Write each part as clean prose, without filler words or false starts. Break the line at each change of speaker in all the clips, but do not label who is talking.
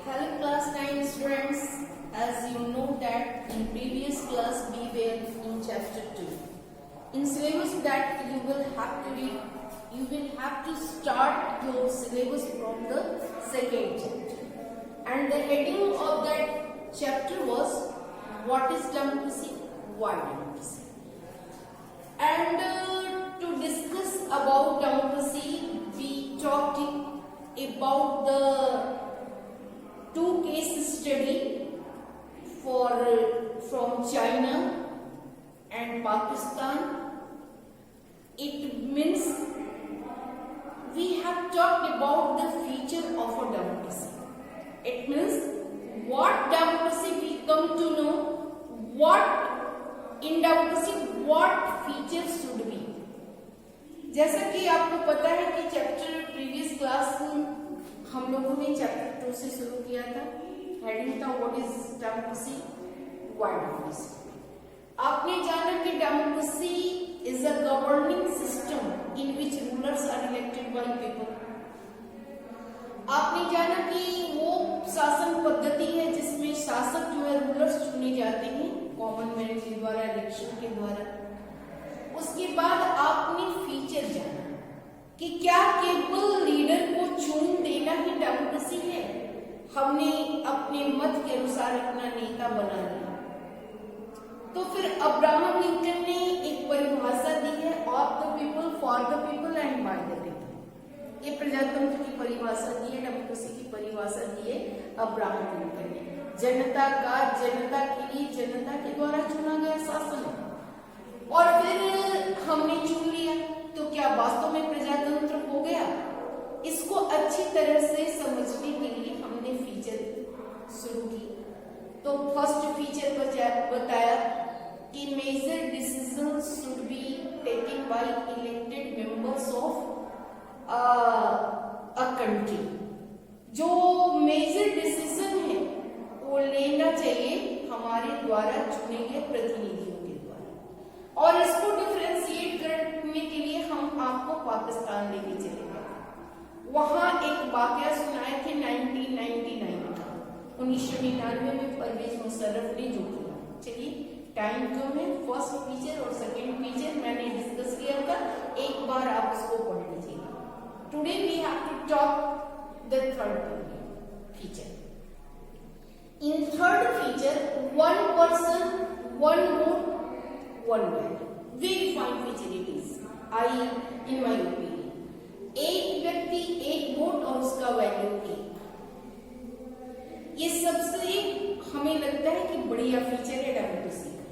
Hello class 9 students, as you know that in previous class we were in chapter 2. In syllabus that you will have to read, you will have to start your syllabus from the second chapter. And the heading of that chapter was what is democracy, why democracy. And to discuss about democracy, we talked about the two case study from China and Pakistan. It means we have talked about the feature of a democracy. It means what democracy we come to know, what in democracy what features should be. जैसा कि आपको पता है कि chapter previous class हम लोगों ने chapter 2 से शुरू किया था. हेडिंग था what is democracy, why democracy. आपने जाना कि democracy is a governing system in which rulers are elected by people. आपने जाना कि वो शासन पद्धति है जिसमें शासक जो है रूलर्स चुने जाते हैं कॉमन मैन के द्वारा, इलेक्शन के द्वारा. उसके बाद आपने फीचर जाना कि क्या केवल लीडर को चुन देना ही डेमोक्रेसी है. हमने अपने मत के अनुसार अपना नेता बना लिया. तो फिर अब्राहम लिंकन ने एक परिभाषा दी है, of the people, for the people and bye the people. ये प्रजातंत्र की परिभाषा दी है, डेमोक्रेसी की परिभाषा दी है अब्राहम लिंकन ने. जनता का, जनता के लिए, जनता के द्वारा चुना गया शासन है. और फिर हमने चुन लिया तो क्या वास्तव में प्रजातंत्र हो गया? इसको अच्छी तरह से समझने के लिए हमने फीचर शुरू की. तो फर्स्ट फीचर बताया कि major decision should be taken by elected members of a country. जो मेजर डिसीजन है वो लेना चाहिए हमारे द्वारा चुने गए प्रतिनिधियों के द्वारा. और इसको डिफरेंशिएट करने के लिए हम आपको पाकिस्तान लेके चले गए. वहां एक वाकया सुनाए थे 1999 का, 1999 में परवेज मुशर्रफ ने जो किया. चलिए टाइम कम है, फर्स्ट फीचर और सेकेंड फीचर मैंने डिस्कस किया था, एक बार आप उसको पढ़ लीजिएगा. Today we have to talk the third feature. In third feature, one person, one vote, one value. Very fine feature it is. In my opinion, एक व्यक्ति एक वोट और उसका वैल्यू एक. ये सबसे हमें लगता है कि बढ़िया फीचर है डेमोक्रेसी का.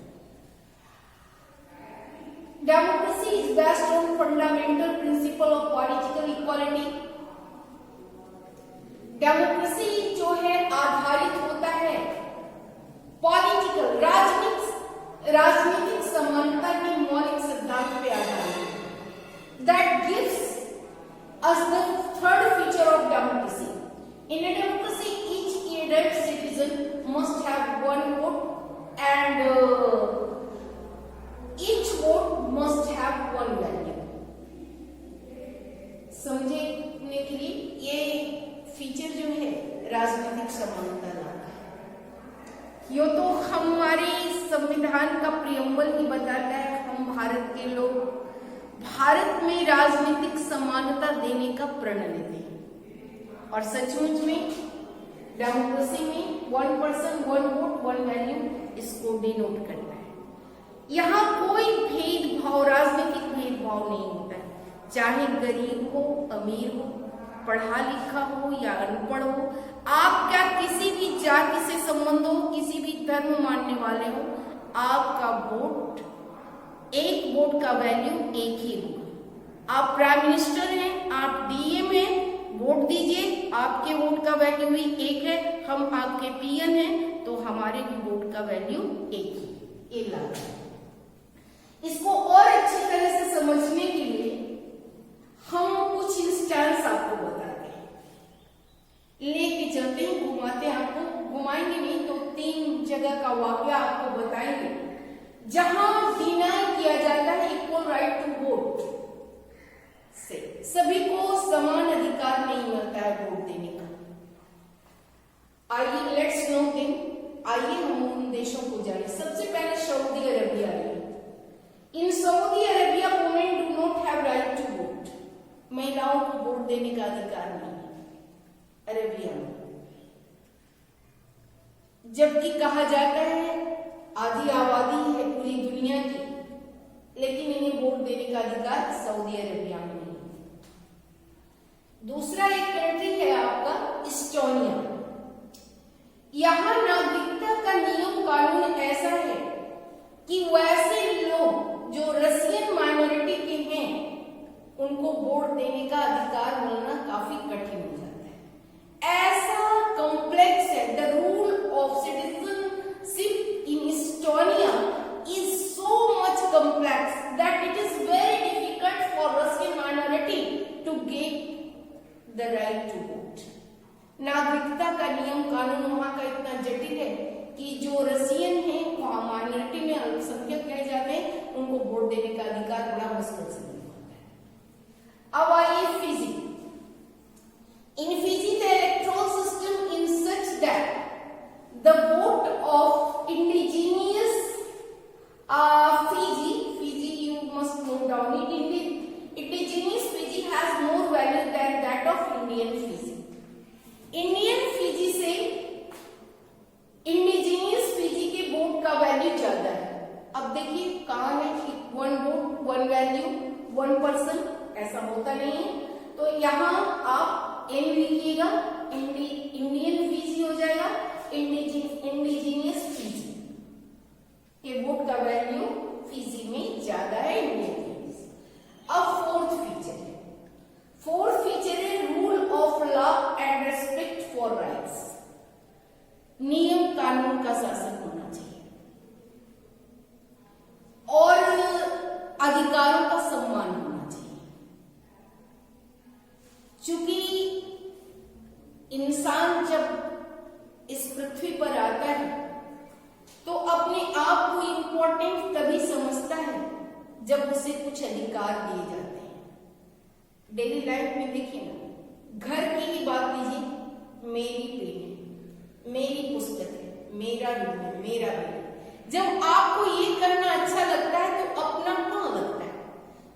Democracy is based on fundamental principle of political equality. Democracy जो है आधारित होता है पॉलिटिकल, राजनीतिक समानता के मौलिक सिद्धांत पे आधारित. That gives us the third feature of democracy. In a democracy each adult citizen must have one vote and each vote must have one value. समझने के लिए ये फीचर जो है राजनीतिक समानता लाना है. यो तो हमारे संविधान का प्रियम्बल ही बताता है हम भारत के लोग भारत में राजनीतिक समानता देने का प्रण लेते हैं. और सचमुच में डेमोक्रेसी में one person one vote one value इसको डिनोट करता है. यहाँ कोई भेदभाव, राजनीतिक भेदभाव नहीं होता है. चाहे गरीब हो, अमीर हो, पढ़ा लिखा हो या अनपढ़ हो, आप क्या किसी भी जाति से संबंध हो, किसी भी धर्म मानने वाले हो, आपका वोट, एक वोट का वैल्यू एक ही होगा. आप प्राइम मिनिस्टर हैं, आप डीएम हैं, वोट दीजिए, आपके वोट का वैल्यू भी एक है. हम आपके पीएम हैं तो हमारे भी वोट का वैल्यू एक ही. ये लागू है. इसको और अच्छी तरह से समझने के लिए हम कुछ इंस्टेंस आपको बताते हैं, लेके चलते हैं, घुमाते हैं. आपको घुमाएंगे नहीं तो 3 जगह का वाकया आपको बताएंगे जहां डिनाई किया जाता है इक्वल राइट टू वोट से. सभी को समान अधिकार नहीं मिलता है वोट देने का. आइए लेट्स नो देम, आइए हम उन देशों को जाने। सबसे पहले सऊदी अरेबिया है। In Saudi Arabia women do not have right to vote, महिलाओं को वोट देने का अधिकार नहीं है अरेबिया में। जबकि कहा जाता है आधी आबादी है पूरी दुनिया की, लेकिन इन्हें वोट देने का अधिकार सऊदी अरेबिया में नहीं है। दूसरा एक कंट्री है आपका इस्टोनिया। यहां नागरिकता का नियम कानून ऐसा है कि वैसे लोग जो रशियन माइनॉरिटी के हैं उनको वोट देने का अधिकार मिलना काफी कठिन हो जाता है। ऐसा कॉम्प्लेक्स है। The rule of citizenship in Estonia is so much complex that it is very difficult for Russian minority to get the right to vote. नागरिकता का नियम कानून वहां का इतना जटिल है कि जो रशियन हैं वहां माइनॉरिटी में अल्पसंख्यक कहे जाते हैं, उनको वोट देने का अधिकार बड़ा मुश्किल से मिल पाता है। अब आइए Fiji. In Fiji the electoral system in such that the vote of indigenous Fiji, you must note down it. Indigenous Fiji has more value than that of Indian Fiji. Indian Fiji से Indigenous Fiji के vote का value ज्यादा है। अब देखिए कहाँ है कि 1 वोट 1 वैल्यू 1 पर्सन, ऐसा होता नहीं है। तो यहाँ आप एन लिखिएगा, इंडियन फीजी हो जाएगा, इंडिजीनियस फीजी के वोट का वैल्यू फीजी में ज्यादा है इंडियन फीजी। अब फोर्थ फीचर है rule of law and respect for rights. नियम कानून का शासन होना चाहिए और अधिकारों का सम्मान होना चाहिए। चूंकि इंसान जब इस पृथ्वी पर आता है तो अपने आप को इंपॉर्टेंट तभी समझता है जब उसे कुछ अधिकार दिए जाते हैं। डेली लाइफ में देखिए ना, घर की ही बात लीजिए, मेरी पेन है, मेरी पुस्तक है, मेरा रूम है, मेरा बेड। जब आपको ये करना अच्छा लगता है तो अपनापन लगता है।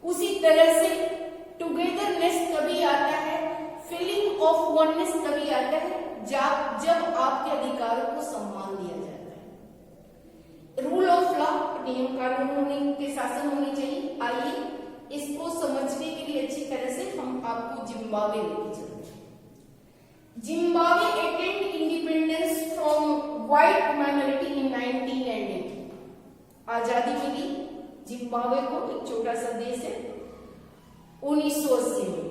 उसी तरह से टुगेदरनेस तभी आता है, फीलिंग ऑफ वननेस तभी आता है जब आपके अधिकारों को सम्मान दिया जाता है। रूल ऑफ लॉ, नियम कानून होने के शासन होनी चाहिए। आइए इसको समझने के लिए अच्छी तरह से हम आपको जिम्बाब्वे लेके चलते हैं। Zimbabwe attend independence from white minority इन 1980। आजादी मिली जिम्बाब्वे को, एक छोटा सा देश है, 1980 में।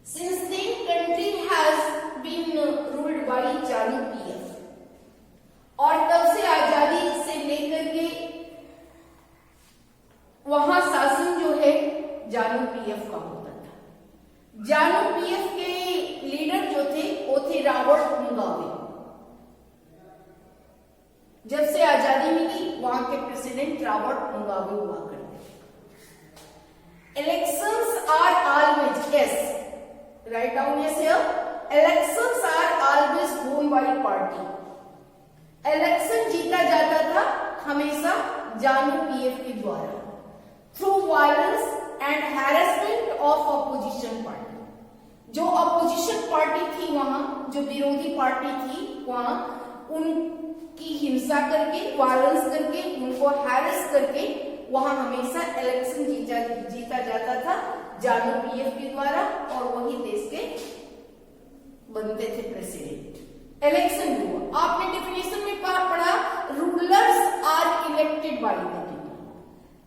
Since then country has been ruled by जानु पीएफ, और तब से आजादी से लेकर के वहां शासन जो है जानु पीएफ का होता था। जानु पीएफ के लीडर जो थे वो थे रॉबर्ट मुगाबे। जब से आजादी मिली वहां के प्रेसिडेंट रॉबर्ट मुगाबे हुआ करते थे। Elections are always, yes write down yes here, elections are always won by party. इलेक्शन जीता जाता था हमेशा जानु पीएफ के द्वारा, through violence and harassment of opposition party. जो अपोजिशन पार्टी थी वहां, जो विरोधी पार्टी थी वहां, उनकी हिंसा करके, वायलेंस करके, उनको हैरेस करके वहां हमेशा इलेक्शन जीता जाता था जानु पीएफ के द्वारा, और वही देश के बनते थे प्रेसिडेंट। इलेक्शन हुआ, आपने डेफिनेशन में पढ़ा rulers are elected by the people.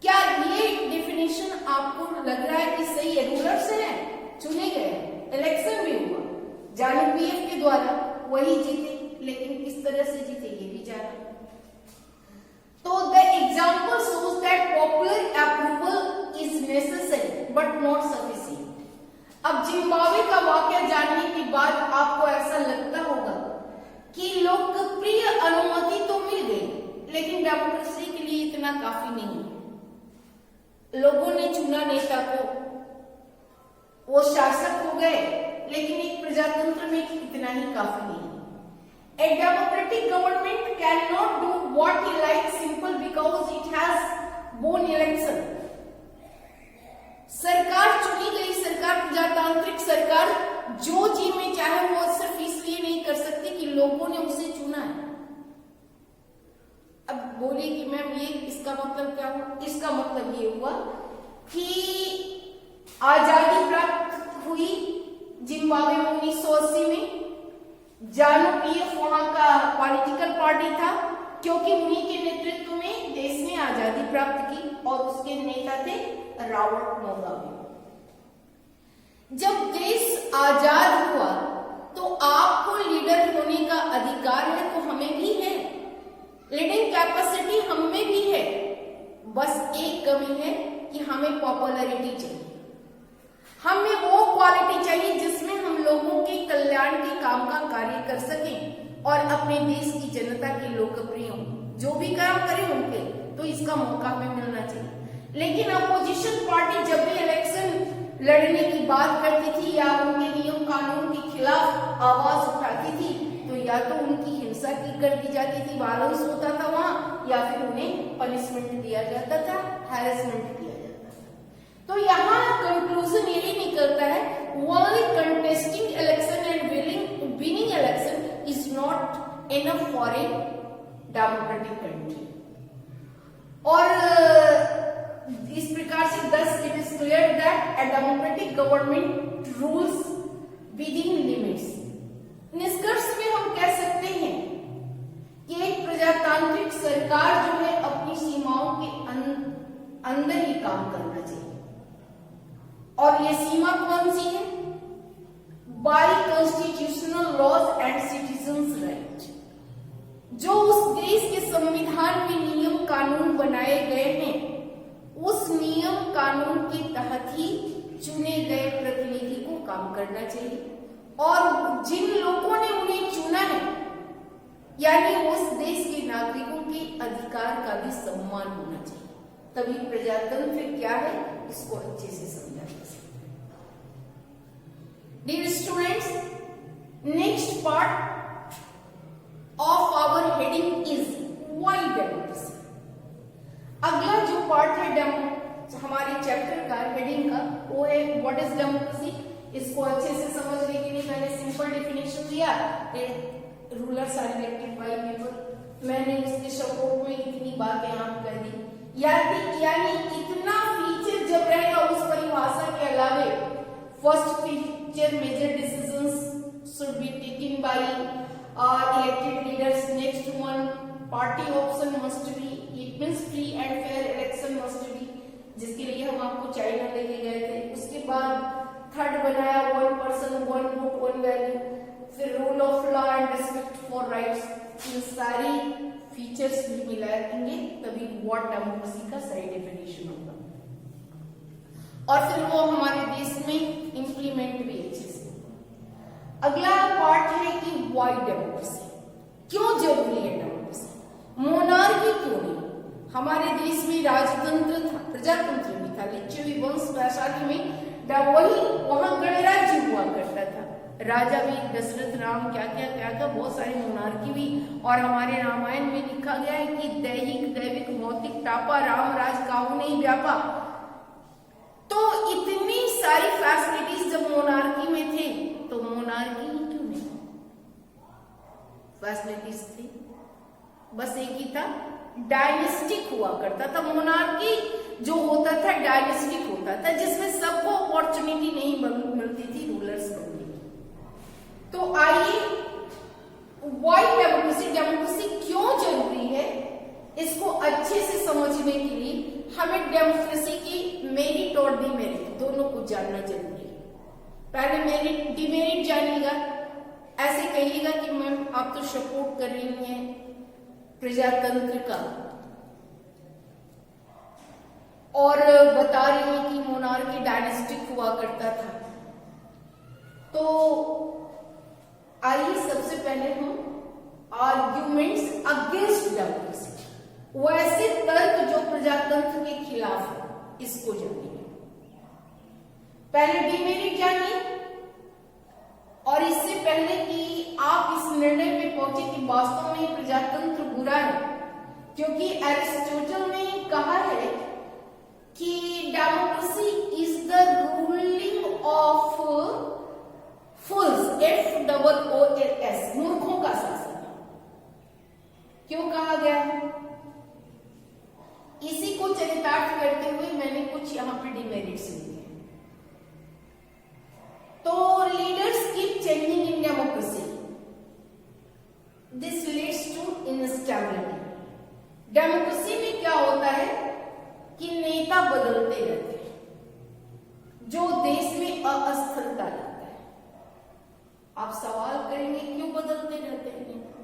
क्या ये डेफिनेशन आपको लग रहा है कि सही है? रूलर्स हैं, चुने गए, इलेक्शन भी हुआ जानु पीएफ के द्वारा, वही जीते, लेकिन किस तरह से जीते ये भी जाना। तो the example shows that popular approval is necessary but not sufficient। अब जिम्बाब्वे का वाकया जानने के बाद आपको ऐसा लगता होगा कि लोकप्रिय अनुमति तो मिल गई, लेकिन डेमोक्रेसी के लिए इतना काफी नहीं है। लोगों ने चुना नेता को, वो शासक हो गए, लेकिन एक प्रजातंत्र में इतना ही काफी नहीं है। A democratic government cannot do what he likes simple because it has won election. सरकार चुनी गई सरकार, प्रजातांत्रिक सरकार जो जी में चाहे वो सिर्फ इसलिए नहीं कर सकती कि लोगों ने उसे चुना है। अब बोलिए कि मैम ये इसका मतलब क्या हुआ? इसका मतलब ये हुआ कि आजादी प्राप्त हुई जिम्बाब्वे में 1980 में। जानु पीएफ वहां का पॉलिटिकल पार्टी था, क्योंकि उन्हीं के नेतृत्व में देश ने आजादी प्राप्त की और उसके नेता थे रॉबर्ट मुगाबे। जब देश आजाद हुआ तो आपको लीडर होने का अधिकार है, तो हमें भी है, लीडिंग कैपेसिटी हमें भी है। बस एक कमी है कि हमें पॉपुलैरिटी चाहिए, हमें वो क्वालिटी चाहिए जिसमें हम लोगों के कल्याण के काम का कार्य कर सकें और अपने देश की जनता के लोकप्रिय हों, जो भी काम करें उनके, तो इसका मौका हमें मिलना चाहिए। लेकिन अपोजिशन पार्टी जब भी इलेक्शन लड़ने की बात करती थी या उनके नियम कानून के खिलाफ आवाज उठाती थी, तो या तो उनकी हिंसा की कर दी जाती थी, वायलेंस होता था वहां, या फिर उन्हें पनिशमेंट दिया जाता था, हैरेसमेंट किया जाता था। तो यहाँ कंक्लूजन यही निकलता है, only contesting election and winning election is not enough for a democratic country। और इस प्रकार से thus it is clear that a democratic government rules within limits। निष्कर्ष में हम कह सकते हैं कि एक प्रजातांत्रिक सरकार जो है अपनी सीमाओं के अंदर ही काम करना चाहिए। और ये सीमा कौन सी है? By constitutional laws and citizens right. जो उस देश के संविधान में नियम कानून बनाए गए हैं, उस नियम कानून के तहत ही चुने गए प्रतिनिधि को काम करना चाहिए। और जिन लोगों ने उन्हें चुना है, यानी उस देश के नागरिकों के अधिकार का भी सम्मान होना चाहिए। तभी प्रजातंत्र क्या है, इसको अच्छे से समझा जा सकता है। Dear students, next part of our heading is why democracy. अगला जो पार्ट है हमारे चैप्टर का हेडिंग का, वो है व्हाट इज डेमोक्रेसी। इसको अच्छे से समझने के लिए मैंने सिंपल डेफिनेशन दिया, rulers are elected by people. मैंने उसके सपोर्ट में इतनी बातें आप कर दी, यानी इतना फीचर जब रहेगा उस परिभाषा के अलावे, first feature major decisions should be taken by elected leaders. Next one party option must be, it means free and fair election must be, जिसके लिए हम आपको चाइना लेके गए थे। उसके बाद थर्ड बनाया one person one vote one value, फिर rule of law and respect for rights. इन सारी फीचर्स भी मिलाएंगे तभी व्हाट डेमोक्रेसी का सही डेफिनेशन होगा, और फिर वो हमारे देश में इंप्लीमेंट भी अच्छे से। अगला पार्ट है कि व्हाई डेमोक्रेसी, क्यों जरूरी है डेमोक्रेसी, मोनार्की क्यों नहीं। हमारे देश में राजतंत्र था, प्रजातंत्र भी था, लिच्छवी वंश वैशाली में वही वहां गणराज्य हुआ करता था, राजा भी दशरथ राम क्या क्या बहुत सारी मोनार्की भी। और हमारे रामायण में लिखा गया है कि दैहिक दैविक भौतिक तापा राम राज काहू नहीं व्यापा। तो इतनी सारी फैसिलिटीज जब मोनार्की में थे, तो मोनार्की ही क्यों नहीं, फैसिलिटीज थी, बस एक ही था, डायनेस्टिक हुआ करता था। मोनार्की जो होता था डायनेस्टिक होता था, जिसमें सबको अपॉर्चुनिटी नहीं मिलती थी रूलर्स बनने की। तो आइए व्हाई डेमोक्रेसी, डेमोक्रेसी क्यों जरूरी है, इसको अच्छे से समझने के लिए हमें डेमोक्रेसी की मेरिट और डिमेरिट दोनों को जानना जरूरी है। पहले मेरिट डिमेरिट जानिएगा। ऐसे कहिएगा कि मैम आप तो सपोर्ट कर रही हैं प्रजातंत्र का और बता रही हैं कि मोनार्की डायनेस्टिक हुआ करता था। तो आइए सबसे पहले हम आर्ग्यूमेंट्स अगेंस्ट डेमोक्रेसी, वैसे तर्क जो प्रजातंत्र के खिलाफ है, इसको जानिए। पहले डिमेरिट जानिए, और इससे पहले कि आप इस निर्णय पे पहुंचे कि वास्तव में प्रजातंत्र बुरा है, क्योंकि एरिस्टोटल ने कहा है कि democracy is the ruling of fools, FOOLS, मूर्खों का शासन। क्यों कहा गया है? इसी को चरितार्थ करते हुए मैंने कुछ यहाँ पे डिमेरिट्स लिखे। तो leaders keep changing in democracy, this leads to instability. Democracy में क्या होता है कि नेता बदलते रहते हैं, जो देश में अस्थिरता लाता है। आप सवाल करेंगे क्यों बदलते रहते हैं नेता?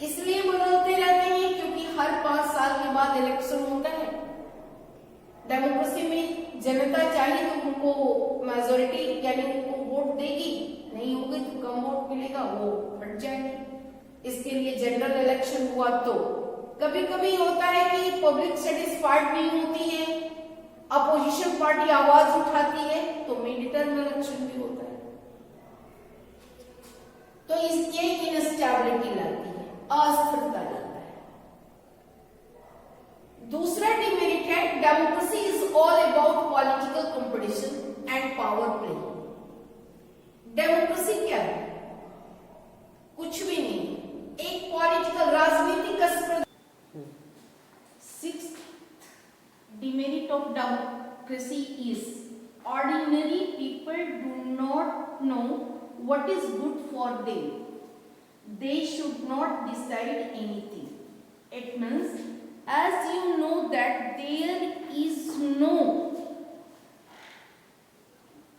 इसलिए बदलते रहते हैं क्योंकि हर 5 साल के बाद इलेक्शन होता है। डेमोक्रेसी में जनता चाहिए तो उनको मेजोरिटी यानी उनको वोट देगी, नहीं होगी तो कम वोट मिलेगा, वो हट जाएंगे। इसके लिए जनरल इलेक्शन हुआ तो कभी कभी होता है कि पब्लिक सेटिस्फाइड नहीं होती है, अपोजिशन पार्टी आवाज उठाती है, तो मिड टर्म इलेक्शन भी होता है। तो इसके इनस्टेबिलिटी लाती है, अस्थिरता लाता है। दूसरा डिमेरिट है democracy is all about political competition and power play. Democracy क्या है? कुछ भी नहीं, एक पॉलिटिकल राजनीतिक। Sixth demerit of democracy is ordinary people do not know what is good for them. They should not decide anything. It means, as you know that there is no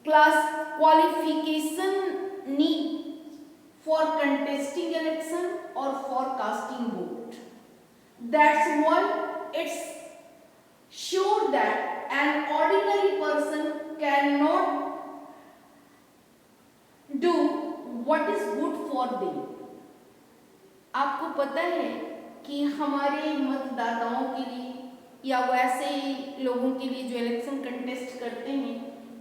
class qualification need for contesting election or for casting vote. That's why it's sure that an ordinary person cannot do what is good for them. आपको पता है कि हमारे मतदाताओं के लिए या वैसे लोगों के लिए जो इलेक्शन कंटेस्ट करते हैं,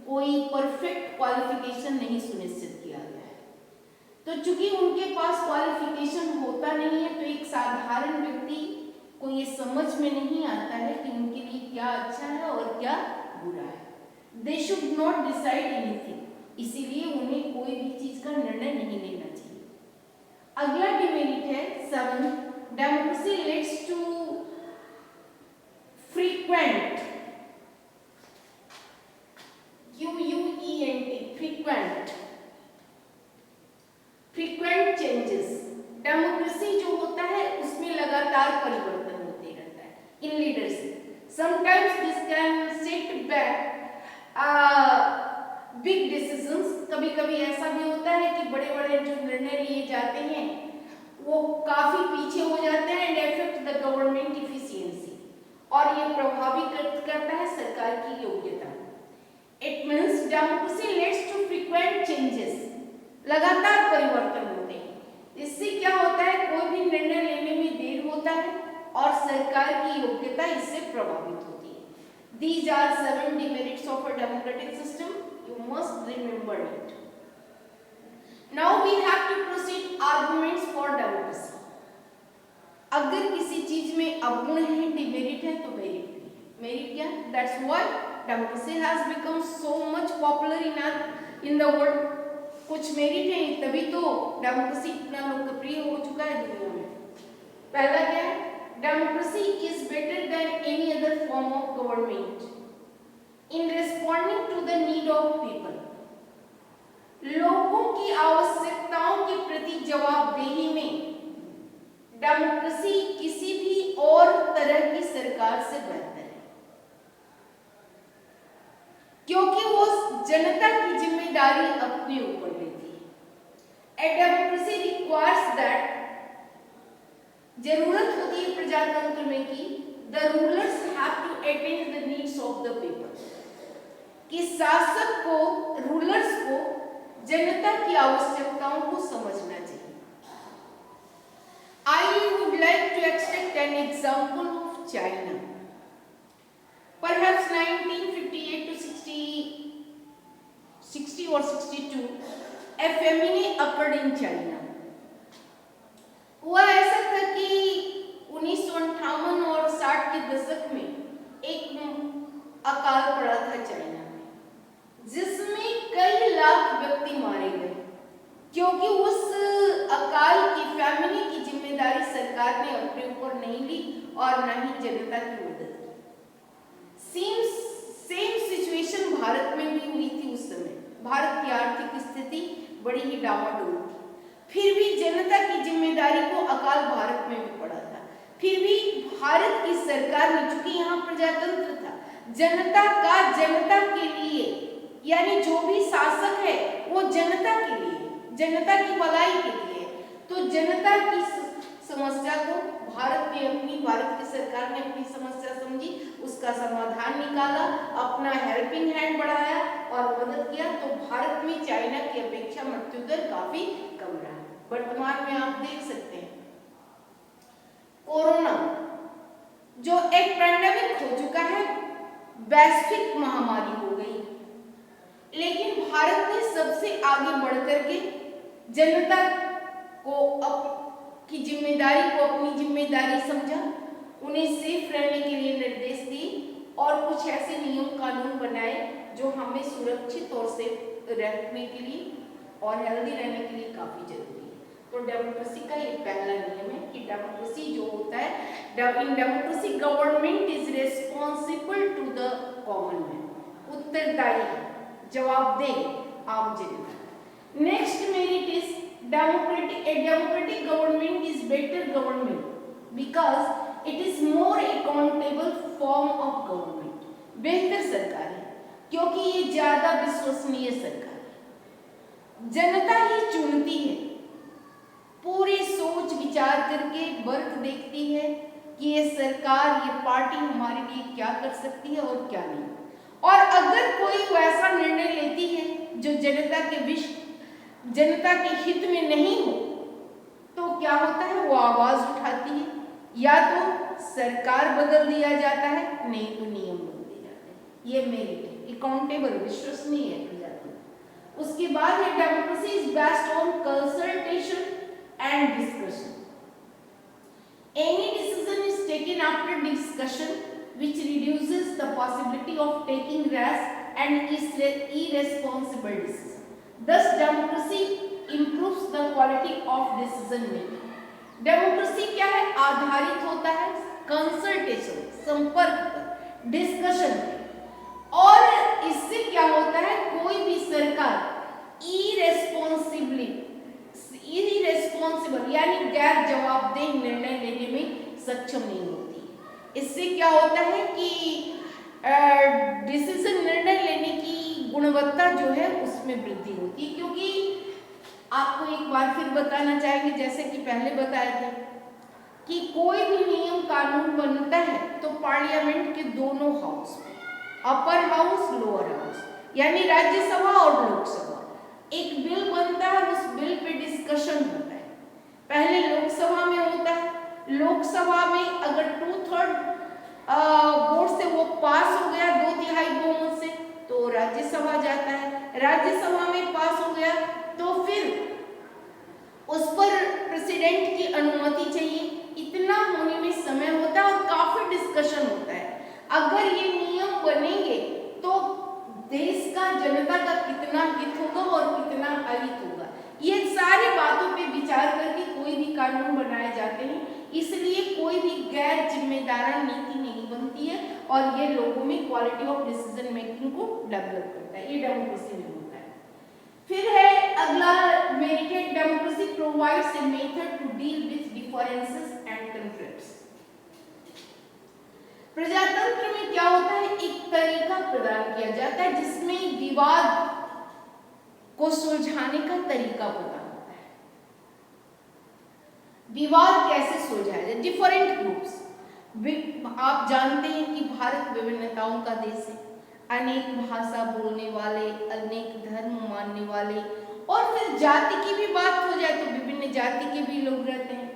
कोई परफेक्ट क्वालिफिकेशन नहीं सुनिश्चित किया गया है। तो चूंकि उनके पास क्वालिफिकेशन होता नहीं है, तो एक साधारण व्यक्ति को ये समझ में नहीं आता है कि उनके लिए क्या अच्छा है और क्या बुरा है। They should not decide anything. इसीलिए उन्हें कोई भी चीज का निर्णय नहीं लेना चाहिए। अगला डिमेरिट है 7, democracy leads to frequent, frequent changes. Democracy जो होता है उसमें लगातार परिवर्तन होते रहता है in leadership. Sometimes this can set back big decisions. कभी कभी ऐसा भी होता है कि बड़े बड़े जो निर्णय लिए जाते हैं वो काफी पीछे हो जाते हैं and affect the government efficiency, और ये प्रभावित करता है सरकार की योग्यता। It means democracy leads to frequent changes, लगातार परिवर्तन होते हैं। इससे क्या होता है, कोई भी निर्णय लेने में देर होता है और सरकार की योग्यता इससे प्रभावित होती है। These are 7 demerits of a democratic system. You must remember it. Now we have to proceed arguments for democracy. अगर किसी चीज में अवगुण है, डिमेरिट है, तो मेरिट भी है। मेरिट क्या? That's why democracy has become so much popular in the world. कुछ मेरिट है तभी तो डेमोक्रेसी इतना लोकप्रिय हो चुका है दुनिया में। पहला क्या है? Democracy is better than any other form of government in responding to the need of people. लोगों की आवश्यकताओं के प्रति जवाबदेही में डेमोक्रेसी किसी भी और तरह की सरकार से बेहतर है, क्योंकि वो जनता की जिम्मेदारी अपने ऊपर लेती है। ए डेमोक्रेसी रिक्वायर्स दैट, जरूरत होती है प्रजातंत्र में कि the rulers have to attend the needs of the people, कि शासक को, रूलर्स को जनता की आवश्यकताओं को समझना चाहिए। I would like to extract an example of China. Perhaps 1958 to 60 or 62, A feminine occurred in China. हुआ ऐसा था कि 1958 और 60 के दशक में एक अकाल पड़ा था चाइना में, जिसमें कई लाख व्यक्ति मारे गए, क्योंकि उस अकाल की फेमिनिन की जिम्मेदारी सरकार ने अपने ऊपर नहीं ली और न ही जनता की मदद की। सेम सिचुएशन भारत में भी हुई थी। उस समय भारत की आर्थिक स्थिति बड़ी ही डामाडोल थी, फिर भी जनता की जिम्मेदारी को अकाल भारत में भी पड़ा था। फिर भी भारत की सरकार ने, चूंकि यहाँ प्रजातंत्र था, जनता के लिए, यानी जो भी शासक है वो जनता के लिए, जनता की भलाई के लिए, तो जनता की समस्या को भारत की सरकार ने अपनी समस्या समझी, उसका समाधान निकाला, अपना हेल्पिंग हैंड बढ़ाया और मदद किया। तो भारत में चाइना की अपेक्षा मृत्यु दर काफी कम रहा। वर्तमान में आप देख सकते हैं कोरोना जो एक पैंडेमिक हो चुका है, वैश्विक महामारी हो गई, लेकिन भारत ने सबसे आगे बढ़कर के जनता को की जिम्मेदारी को अपनी जिम्मेदारी समझा, उन्हें सेफ रहने के लिए निर्देश दिए और कुछ ऐसे नियम कानून बनाए जो हमें सुरक्षित और सेफ रखने के लिए और हेल्दी रहने के लिए काफी जरूरी है। तो डेमोक्रेसी का एक पहला नियम है कि डेमोक्रेसी जो होता है, in democracy government is responsible to the common man, उत्तरदायी, जवाबदेह आम जनता। Next merit is democratic. A democratic government is better government because it is more accountable form of government. बेहतर सरकार है क्योंकि ये ज्यादा विश्वसनीय सरकार है। जनता ही चुनती है, पूरी सोच विचार करके वर्क देखती है कि ये सरकार, ये पार्टी हमारे लिए क्या कर सकती है और क्या नहीं। और अगर कोई वैसा निर्णय लेती है जो जनता के हित में नहीं हो, तो क्या होता है, वो आवाज उठाती है, या तो सरकार बदल दिया जाता है, नहीं तो नियम बदल दिए जाते हैं। ये मेरिट है, अकाउंटेबल, विश्वसनीय है प्रजातंत्र। उसके बाद है democracy is based on consultation and discussion. Any decision is taken after discussion which reduces the possibility of taking rash and irresponsible decisions. Thus, democracy improves the quality of decision making. Democracy क्या है, आधारित होता है consultation, संपर्क पर, discussion पर, और इससे क्या होता है, कोई भी सरकार इरेस्पॉन्सिबल यानी गैर जवाबदेह निर्णय लेने में सक्षम नहीं होती। इससे क्या होता है कि डिसीजन, निर्णय लेने की गुणवत्ता जो है उसमें वृद्धि होती है। क्योंकि आपको एक बार फिर बताना चाहेंगे, जैसे कि पहले बताए थे कि कोई भी नियम कानून बनता है तो पार्लियामेंट के दोनों house, upper house, lower house, यानी राज्यसभा और लोकसभा, एक बिल बनता है, उस बिल पे डिस्कशन होता है। पहले लोकसभा में होता है, लोकसभा में अगर 2/3 वोट से वो पास हो गया, 2/3 बहुमत से, तो राज्यसभा जाता है। राज्यसभा में पास हो गया तो फिर उस पर प्रेसिडेंट की अनुमति चाहिए। इतना होने में समय होता है और काफी डिस्कशन होता है। अगर ये नियम बनेंगे तो देश का, जनता का कितना हित होगा और कितना अहित होगा, ये सारी बातों पे विचार करके कोई भी कानून बनाए जाते हैं। इसलिए कोई भी गैर जिम्मेदार नीति नहीं बनती है और ये लोगों में क्वालिटी ऑफ डिसीजन मेकिंग को डेवलप करता है। ये डेमोक्रेसी में होता है। फिर है अगला merit, democracy provides a method to deal with differences and conflicts. प्रजातंत्र में क्या होता है, एक तरीका प्रदान किया जाता है जिसमें विवाद को सुलझाने का तरीका पता होता है। विवाद कैसे सुलझाया जाए, डिफरेंट ग्रुप्स, आप जानते हैं कि भारत विभिन्नताओं का देश है, अनेक भाषा बोलने वाले, अनेक धर्म मानने वाले, और फिर जाति की भी बात हो जाए तो विभिन्न जाति के भी लोग रहते हैं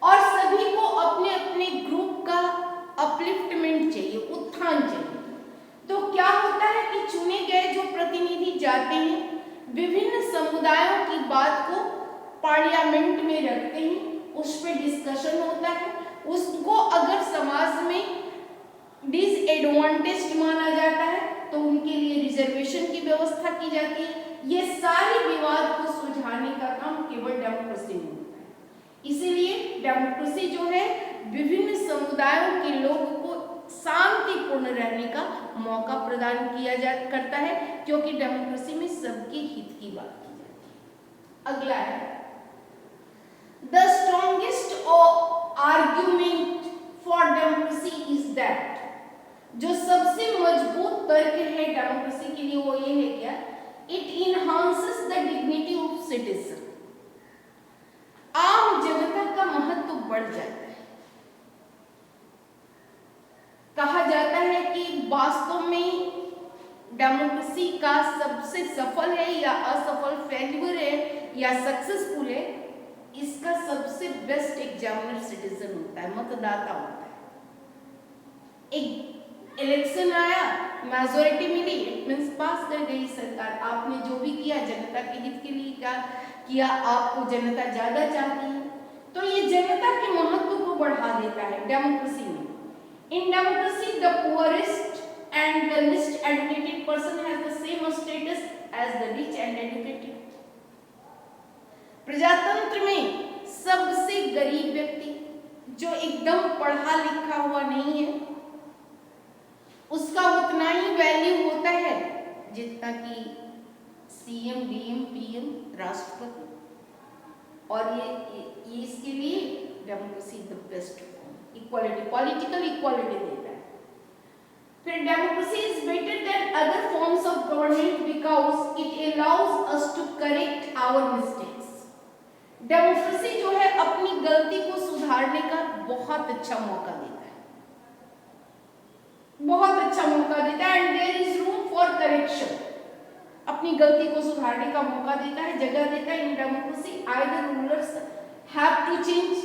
और सभी को अपने अपने ग्रुप का अपलिफ्टमेंट चाहिए, उत्थान चाहिए। तो क्या होता है कि चुने गए जो प्रतिनिधि जाते हैं विभिन्न समुदायों की बात को पार्लियामेंट में रखते हैं, उस पर डिस्कशन होता है, उसको अगर समाज में डिसएडवांटेज माना जाता है तो उनके लिए रिजर्वेशन की व्यवस्था की जाती है। ये सारे विवाद को सुलझाने का काम केवल डेमोक्रेसी में होता है। इसीलिए डेमोक्रेसी जो है विभिन्न समुदायों के लोगों को शांतिपूर्ण रहने का मौका प्रदान किया करता है, क्योंकि डेमोक्रेसी में सबके हित की बात की जाती है। अगला है the strongest argument for democracy is that, जो सबसे मजबूत तर्क है डेमोक्रेसी के लिए वो ये है क्या, it enhances the dignity of citizen, आम जनता का महत्व बढ़ जाता है। कहा जाता है कि वास्तव में डेमोक्रेसी का सबसे सफल है या असफल, फेल्यूर है या सक्सेसफुल है, इसका सबसे बेस्ट एग्जामिनर सिटीजन होता है, मतदाता होता है। एक इलेक्शन आया, मेजोरिटी मिली, इट मींस पास कर गई सरकार। आपने जो भी किया जनता के हित के लिए किया, आपको जनता ज्यादा चाहती है, तो ये जनता के महत्व को बढ़ा देता है डेमोक्रेसी में। In democracy, the poorest and the least educated person has the same status as the rich and educated. प्रजातंत्र में सबसे गरीब व्यक्ति जो एकदम पढ़ा लिखा हुआ नहीं है, उसका उतना ही वैल्यू होता है जितना कि सीएम, डीएम, पीएम, राष्ट्रपति। और ये इसके लिए democracy the best equality, political equality देता है। फिर democracy is better than other forms of government because it allows us to correct our mistakes. Democracy जो है अपनी गलती को सुधारने का बहुत अच्छा मौका देता है, बहुत अच्छा मौका देता है। And there is room for correction, अपनी गलती को सुधारने का मौका देता है, जगह देता है। In democracy either rulers have to change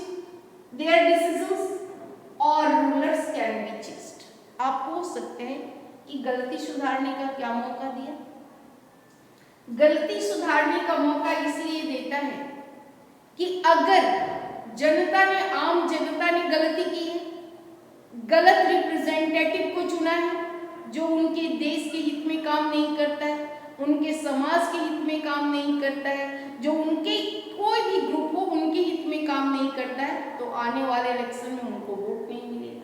their decisions और रूलर्स कैन बी चेंज्ड। आप पूछ सकते हैं कि गलती सुधारने का क्या मौका दिया? गलती सुधारने का मौका इसलिए देता है कि अगर जनता ने, आम जनता ने गलती की है, गलत रिप्रेजेंटेटिव को चुना है जो उनके देश के हित में काम नहीं करता है, उनके समाज के हित में काम नहीं करता है, जो उनके कोई भी ग्रुप हो उनके हित में काम नहीं करता है, तो आने वाले इलेक्शन में उनको वोट नहीं मिलेगा।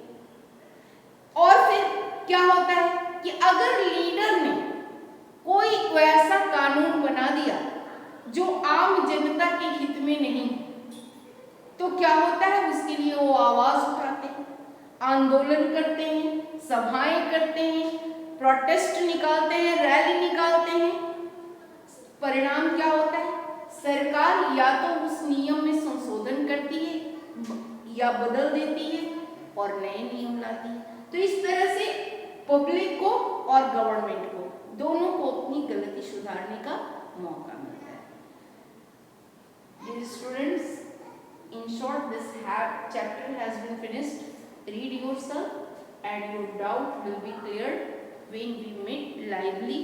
और फिर क्या होता है कि अगर लीडर ने कोई वैसा कानून बना दिया जो आम जनता के हित में नहीं, तो क्या होता है, उसके लिए वो आवाज उठाते हैं, आंदोलन करते हैं, सभाएं करते हैं, प्रोटेस्ट निकालते हैं, रैली निकालते हैं। परिणाम क्या होता है? सरकार या तो उस नियम में संशोधन करती है या बदल देती है और नए नियम लाती है। तो इस तरह से पब्लिक को और गवर्नमेंट को, दोनों को अपनी गलती सुधारने का मौका मिलता है। Dear students, in short, this chapter has been finished. Read yourself and your doubt will be cleared when we meet lively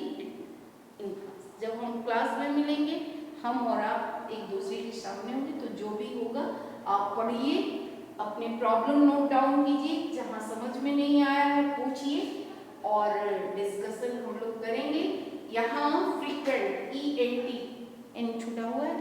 in class. जब हम क्लास में मिलेंगे, हम और आप एक दूसरे के सामने होंगे, तो जो भी होगा आप पढ़िए, अपने प्रॉब्लम नोट डाउन कीजिए, जहाँ समझ में नहीं आया है पूछिए और डिस्कशन हम लोग करेंगे। यहाँ फ्रीक्वेंट ENT छुटा हुआ है,